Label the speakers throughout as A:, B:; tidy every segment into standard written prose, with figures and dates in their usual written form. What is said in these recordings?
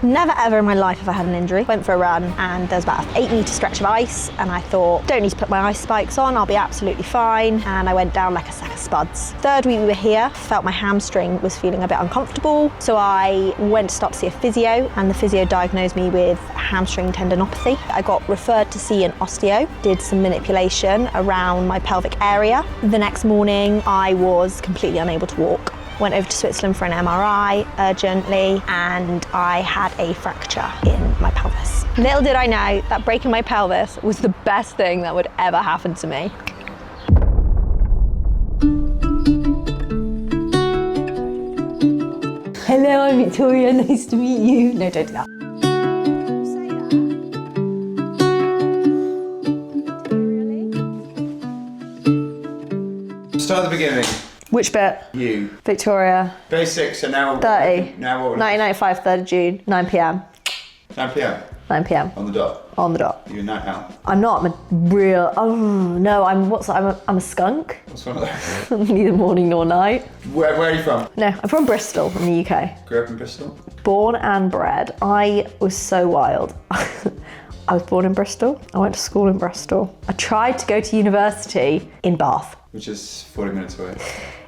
A: Never ever in my life have I had an injury. Went for a run and there was about an 8-metre stretch of ice and I thought, don't need to put my ice spikes on, I'll be absolutely fine. And I went down like a sack of spuds. Third week we were here, felt my hamstring was feeling a bit uncomfortable. So I went to stop to see a physio and the physio diagnosed me with hamstring tendinopathy. I got referred to see an osteo, did some manipulation around my pelvic area. The next morning I was completely unable to walk. Went over to Switzerland for an MRI urgently and I had a fracture in my pelvis. Little did I know that breaking my pelvis was the best thing that would ever happen to me. Hello, I'm Victoria, nice to meet you. No, don't do that.
B: Start at the beginning.
A: Which bit?
B: You.
A: Victoria.
B: Basics, so now...
A: 30.
B: Now what?
A: 1995, 3rd June, 9 p.m.
B: 9 p.m?
A: 9 p.m.
B: On the dot?
A: On the dot.
B: You're a night owl?
A: I'm not, I'm a real, no, I'm a skunk.
B: What's one of those?
A: Neither morning nor night.
B: Where are you from?
A: No, I'm from Bristol in the UK.
B: Grew up in Bristol?
A: Born and bred. I was so wild. I was born in Bristol. I went to school in Bristol. I tried to go to university in Bath.
B: Which is 40 minutes away.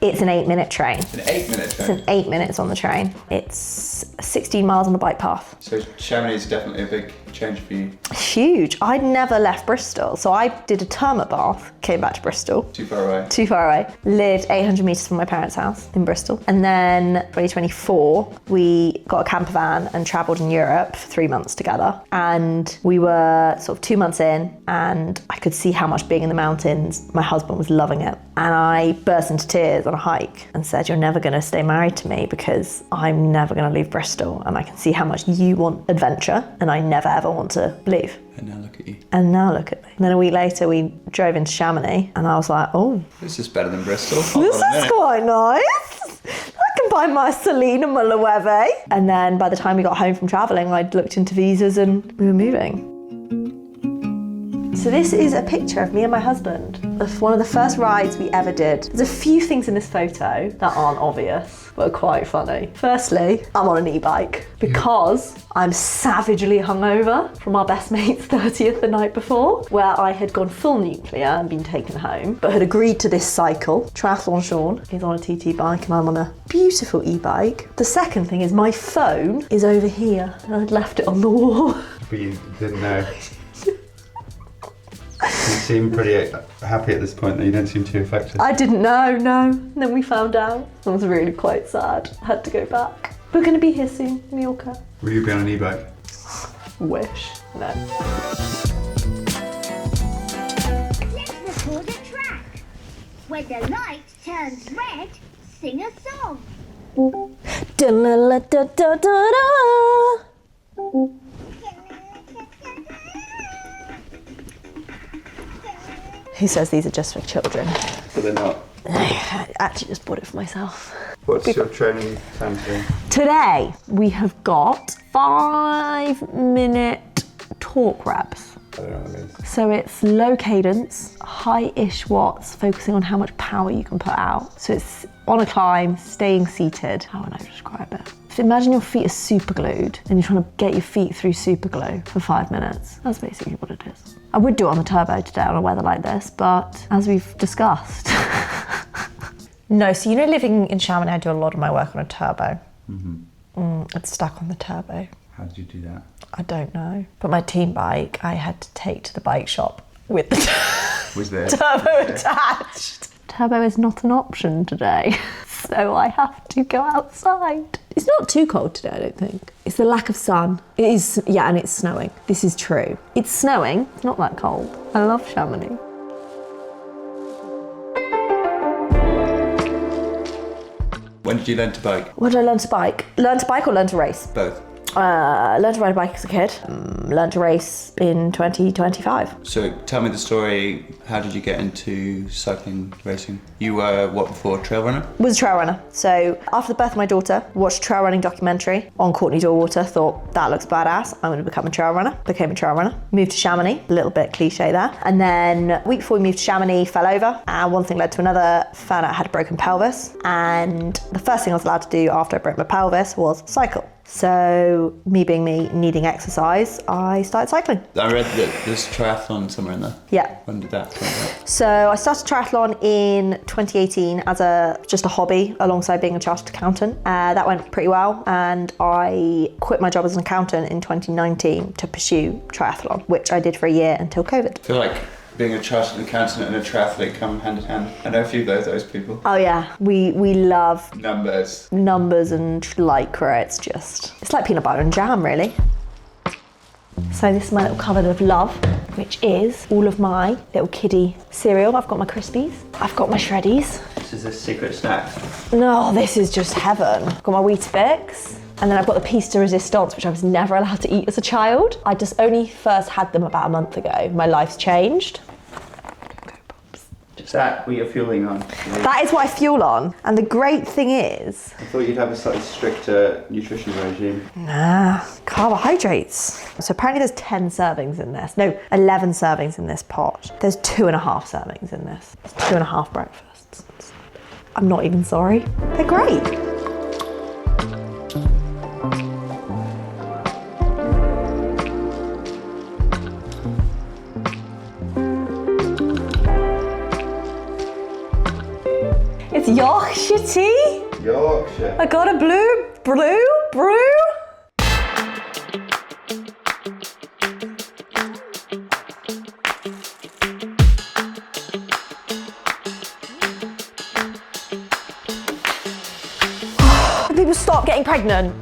A: It's an 8-minute train.
B: An 8-minute train?
A: It's an 8 minutes on the train. It's 16 miles on the bike path.
B: So Chamonix is definitely a big change for you.
A: Huge. I'd never left Bristol. So I did a term at Bath, came back to Bristol.
B: Too far away.
A: Too far away. Lived 800 metres from my parents' house in Bristol. And then 2024, we got a camper van and travelled in Europe for 3 months together. And we were sort of 2 months in and I could see how much being in the mountains, my husband was loving it. And I burst into tears on a hike and said, you're never going to stay married to me because I'm never going to leave Bristol and I can see how much you want adventure and I never ever want to leave.
B: And now look at you.
A: And now look at me. And then a week later we drove into Chamonix and I was like, oh.
B: This is better than Bristol.
A: This is quite nice. I can buy my Selena Mulaweve. And then by the time we got home from travelling, I'd looked into visas and we were moving. So this is a picture of me and my husband of one of the first rides we ever did. There's a few things in this photo that aren't obvious, but are quite funny. Firstly, I'm on an e-bike because I'm savagely hungover from our best mate's 30th the night before, where I had gone full nuclear and been taken home, but had agreed to this cycle. Triathlon Sean is on a TT bike and I'm on a beautiful e-bike. The second thing is my phone is over here and I'd left it on the wall.
B: But you didn't know. You seem pretty happy at this point, though. You don't seem too affected.
A: I didn't know, no. And then we found out. I was really quite sad. I had to go back. We're going to be here soon, Mallorca.
B: Will you be on an e-bike?
A: Wish. No.
C: Let's record a track. When the light turns red, sing a song.
A: Da-la-la-da-da-da-da. Who says these are just for children?
B: But they're not.
A: I actually just bought it for myself.
B: What's your training time today?
A: Today, we have got 5-minute torque reps.
B: I don't know what that is.
A: So it's low cadence, high-ish watts, focusing on how much power you can put out. So it's on a climb, staying seated. How would I describe it? So imagine your feet are super glued and you're trying to get your feet through super glue for 5 minutes. That's basically what it is. I would do it on the turbo today on a weather like this, but as we've discussed. No, so living in Chamonix, I do a lot of my work on a turbo. It's stuck on the turbo.
B: How did you do that?
A: I don't know. But my team bike, I had to take to the bike shop with the
B: Was there?
A: turbo attached. Turbo is not an option today, so I have to go outside. It's not too cold today, I don't think. It's the lack of sun. It is, yeah, and it's snowing. This is true. It's snowing, it's not that cold. I love Chamonix.
B: When did you learn to bike?
A: When did I learn to bike? Learn to bike or learn to race?
B: Both.
A: Learned to ride a bike as a kid. Learned to race in 2025.
B: So tell me the story. How did you get into cycling racing? You were, what, before, trail runner?
A: Was a trail runner. So after the birth of my daughter, watched a trail running documentary on Courtney Dorwater, thought that looks badass, I'm going to become a trail runner. Became a trail runner. Moved to Chamonix, a little bit cliche there. And then a week before we moved to Chamonix, fell over. And one thing led to another, found out I had a broken pelvis. And the first thing I was allowed to do after I broke my pelvis was cycle. So me being me, needing exercise, I started cycling.
B: I read that there's triathlon somewhere in there.
A: Yeah.
B: When did that come about?
A: So I started triathlon in 2018 as just a hobby alongside being a chartered accountant. That went pretty well, and I quit my job as an accountant in 2019 to pursue triathlon, which I did for a year until COVID.
B: I feel like being a chartered accountant and a triathlete come hand in hand. I know a few of those people.
A: Oh yeah, we love
B: Numbers
A: and lycra. It's like peanut butter and jam, really. So this is my little cupboard of love, which is all of my little kiddie cereal. I've got my Crispies, I've got my Shreddies.
B: This is a secret snack.
A: No, this is just heaven. I've got my Weetabix. And then I've got the piece de resistance, which I was never allowed to eat as a child. I just only first had them about a month ago. My life's changed.
B: Is that what you're fueling on?
A: That is what I fuel on. And the great thing is...
B: I thought you'd have a slightly stricter nutrition regime.
A: Nah, carbohydrates. So apparently there's 10 servings in this. No, 11 servings in this pot. There's 2.5 servings in this. It's 2.5 breakfasts. I'm not even sorry. They're great. It's Yorkshire tea.
B: Yorkshire.
A: I got a brew. People stop getting pregnant.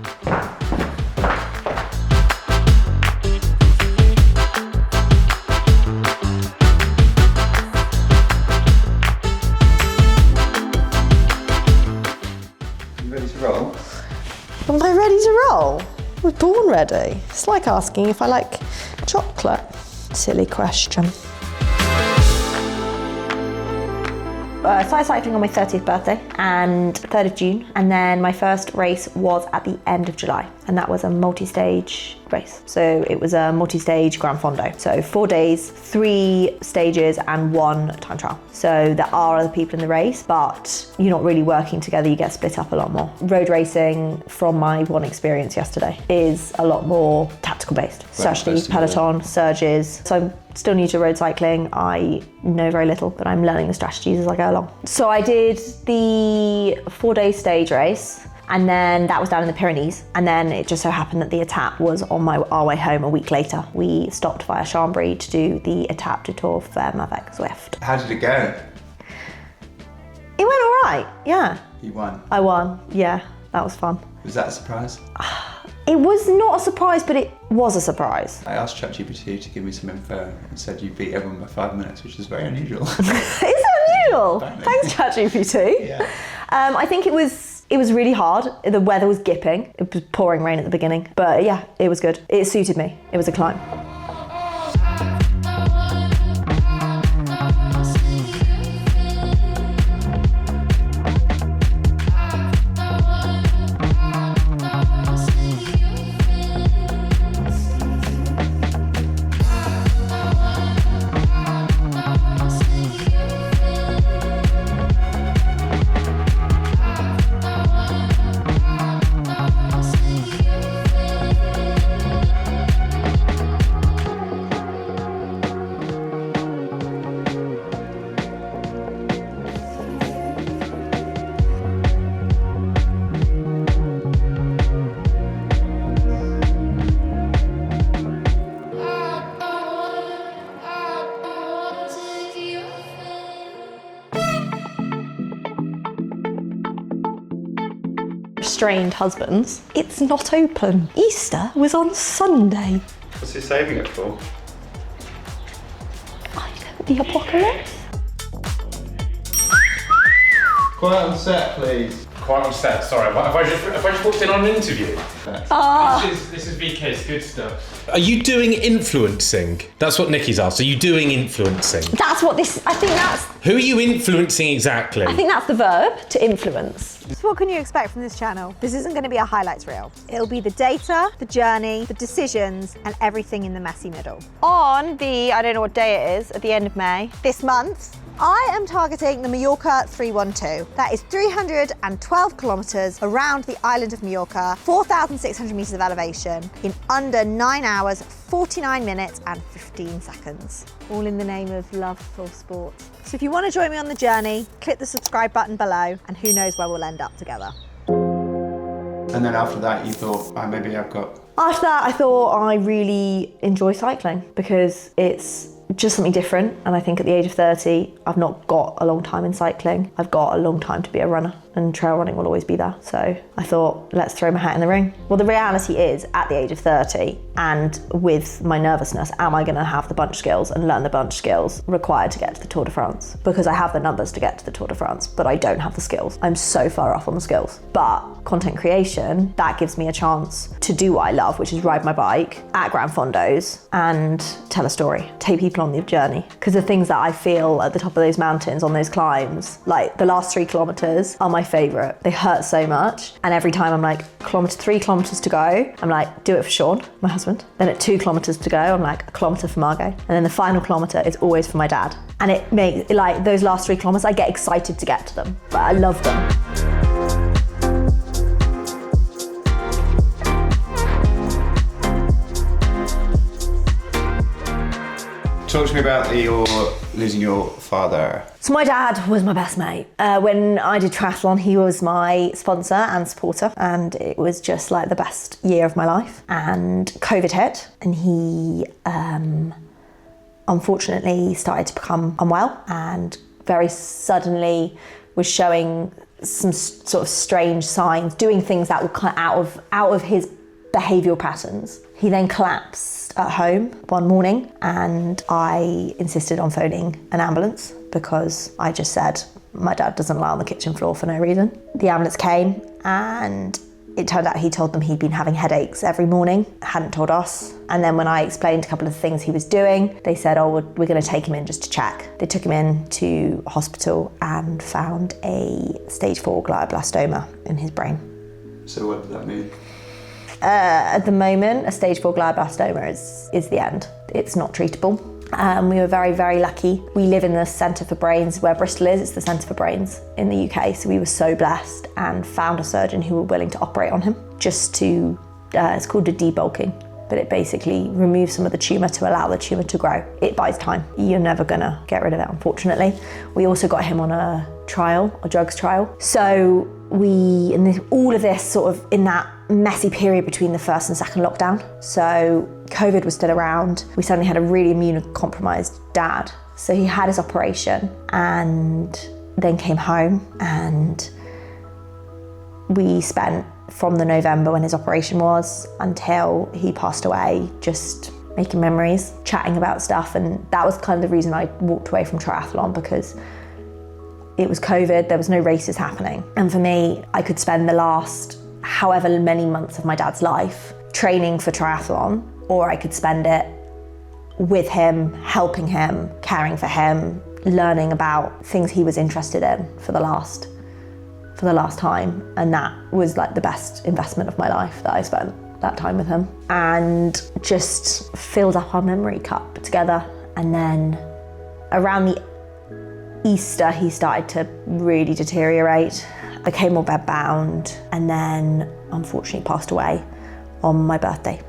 A: Am I ready to roll? We're born ready. It's like asking if I like chocolate. Silly question. I started cycling on my 30th birthday and 3rd of June, and then my first race was at the end of July, and that was a multi-stage race. So it was a multi-stage Gran Fondo. So 4 days, 3 stages and 1 time trial. So there are other people in the race, but you're not really working together, you get split up a lot more. Road racing, from my one experience yesterday, is a lot more tactical based. Strategy, peloton, surges. So I'm still new to road cycling. I know very little, but I'm learning the strategies as I go along. So I did the 4-day stage race, and then that was down in the Pyrenees. And then it just so happened that the Étape was on our way home a week later. We stopped via Chambéry to do the Étape du Tour Femmes avec Zwift.
B: How did it go?
A: It went all right, yeah.
B: You won.
A: I won, yeah, that was fun.
B: Was that a surprise?
A: It was not a surprise, but it was a surprise.
B: I asked ChatGPT to give me some info and said you beat everyone by 5 minutes, which is very unusual.
A: Is it unusual? Thanks, ChatGPT.
B: Yeah.
A: I think it was really hard. The weather was gipping. It was pouring rain at the beginning, but yeah, it was good. It suited me. It was a climb. Strained husbands. It's not open. Easter was on Sunday.
B: What's he saving it for?
A: I know, the apocalypse.
B: Quiet on set, please.
D: Quite on set, sorry. Have I just walked in on an interview?
A: Ah.
D: This is the DK's good stuff.
E: Are you doing influencing? That's what Nikki's asked. Are you doing influencing?
A: That's what this, I think that's,
E: Who are you influencing exactly?
A: I think that's the verb, to influence.
F: So what can you expect from this channel? This isn't going to be a highlights reel. It'll be the data, the journey, the decisions, and everything in the messy middle. On the, I don't know what day it is, at the end of May, this month, I am targeting the Mallorca 312. That is 312 kilometers around the island of Mallorca, 4,600 meters of elevation in under 9 hours, 49 minutes and 15 seconds. All in the name of love for sport. So if you want to join me on the journey, click the subscribe button below and who knows where we'll end up together.
B: And then after that, you thought, oh, maybe I've got...
A: After that, I thought I really enjoy cycling because it's just something different. And I think at the age of 30, I've not got a long time in cycling. I've got a long time to be a runner, and trail running will always be there. So I thought, let's throw my hat in the ring. Well, the reality is, at the age of 30, and with my nervousness, am I gonna have the bunch skills and learn the bunch skills required to get to the Tour de France? Because I have the numbers to get to the Tour de France, but I don't have the skills. I'm so far off on the skills. But content creation, that gives me a chance to do what I love, which is ride my bike at Grand Fondos and tell a story, take people on the journey. Because the things that I feel at the top of those mountains on those climbs, like the last 3 kilometers are my favorite. They hurt so much. And every time I'm like, 3 kilometers to go, I'm like, do it for Sean, my husband. Then at 2 kilometers to go, I'm like, 1 kilometer for Margot. And then the final kilometer is always for my dad. And it makes, like, those last 3 kilometers, I get excited to get to them, but I love them.
B: Talk to me about losing your father.
A: So my dad was my best mate. When I did triathlon, he was my sponsor and supporter, and it was just like the best year of my life. And COVID hit, and he unfortunately started to become unwell, and very suddenly was showing some sort of strange signs, doing things that were kind of out of his behavioural patterns. He then collapsed at home one morning, and I insisted on phoning an ambulance because I just said, my dad doesn't lie on the kitchen floor for no reason. The ambulance came, and it turned out he told them he'd been having headaches every morning, hadn't told us. And then when I explained a couple of the things he was doing, they said, oh, we're going to take him in just to check. They took him in to hospital and found a stage 4 glioblastoma in his brain.
B: So what does that mean?
A: At the moment, a stage 4 glioblastoma is the end. It's not treatable. We were very, very lucky. We live in the centre for brains where Bristol is. It's the centre for brains in the UK. So we were so blessed and found a surgeon who were willing to operate on him just to, it's called a debulking, but it basically removes some of the tumour to allow the tumour to grow. It buys time. You're never gonna get rid of it, unfortunately. We also got him on a trial, a drugs trial. So all of this sort of in that messy period between the first and second lockdown. So COVID was still around. We suddenly had a really immunocompromised dad. So he had his operation and then came home, and we spent from the November when his operation was until he passed away just making memories, chatting about stuff. And that was kind of the reason I walked away from triathlon, because it was COVID, there was no races happening. And for me, I could spend the last however many months of my dad's life training for triathlon, or I could spend it with him, helping him, caring for him, learning about things he was interested in for the last time. And that was like the best investment of my life, that I spent that time with him, and just filled up our memory cup together. And then around the Easter, he started to really deteriorate, became more bedbound, and then unfortunately passed away on my birthday.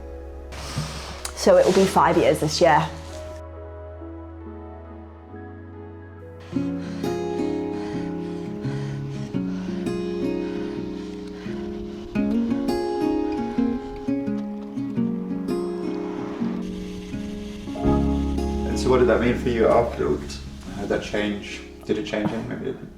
A: So it will be 5 years this year.
B: And so what did that mean for you afterwards? How did that change? Did it change anything? Maybe it didn't.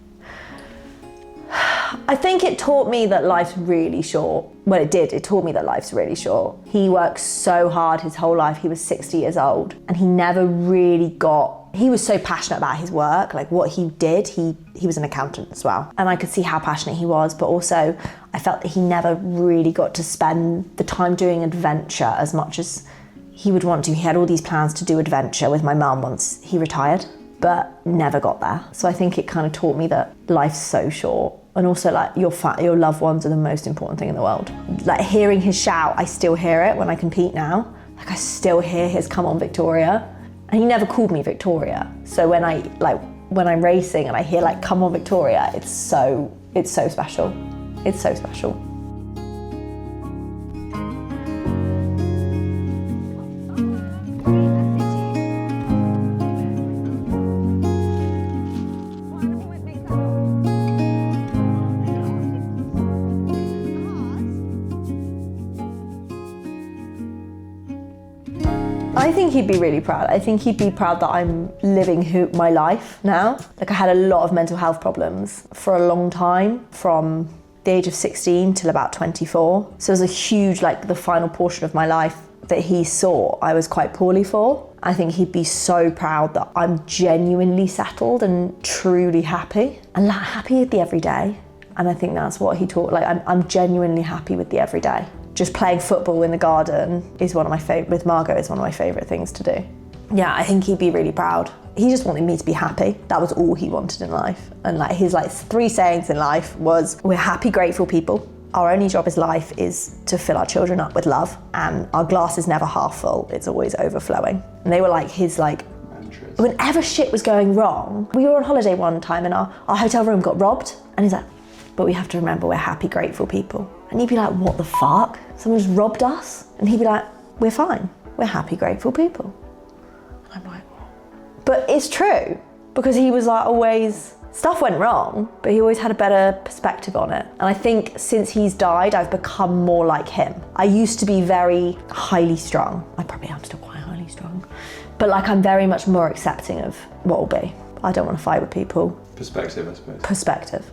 A: I think it taught me that life's really short. Well, it did. It taught me that life's really short. He worked so hard his whole life. He was 60 years old, and he never really got He was so passionate about his work, like what he did. He was an accountant as well. And I could see how passionate he was, but also I felt that he never really got to spend the time doing adventure as much as he would want to. He had all these plans to do adventure with my mum once he retired, but never got there. So I think it kind of taught me that life's so short. And also like your loved ones are the most important thing in the world. Like hearing his shout, I still hear it when I compete now. Like I still hear his "Come on, Victoria." And he never called me Victoria. So when I'm racing and I hear like "Come on, Victoria," it's so special. It's so special. I think he'd be really proud. I think he'd be proud that I'm living my life now. Like I had a lot of mental health problems for a long time, from the age of 16 till about 24. So it was a huge, like the final portion of my life that he saw I was quite poorly for. I think he'd be so proud that I'm genuinely settled and truly happy, and like happy with the everyday. And I think that's what he taught. Like I'm genuinely happy with the everyday. Just playing football in the garden is one of my favorite, with Margot, is one of my favorite things to do. Yeah, I think he'd be really proud. He just wanted me to be happy. That was all he wanted in life. And like his like 3 sayings in life was, we're happy, grateful people. Our only job in life is to fill our children up with love, and our glass is never half full, it's always overflowing. And they were like his like, mantras. Whenever shit was going wrong, we were on holiday one time and our hotel room got robbed, and he's like, but we have to remember we're happy, grateful people. And he'd be like, what the fuck? Someone just robbed us? And he'd be like, we're fine. We're happy, grateful people. And I'm like, what? But it's true, because he was like always, stuff went wrong, but he always had a better perspective on it. And I think since he's died, I've become more like him. I used to be very highly strung. I probably am still quite highly strung. But like I'm very much more accepting of what will be. I don't want to fight with people.
B: Perspective, I suppose.
A: Perspective.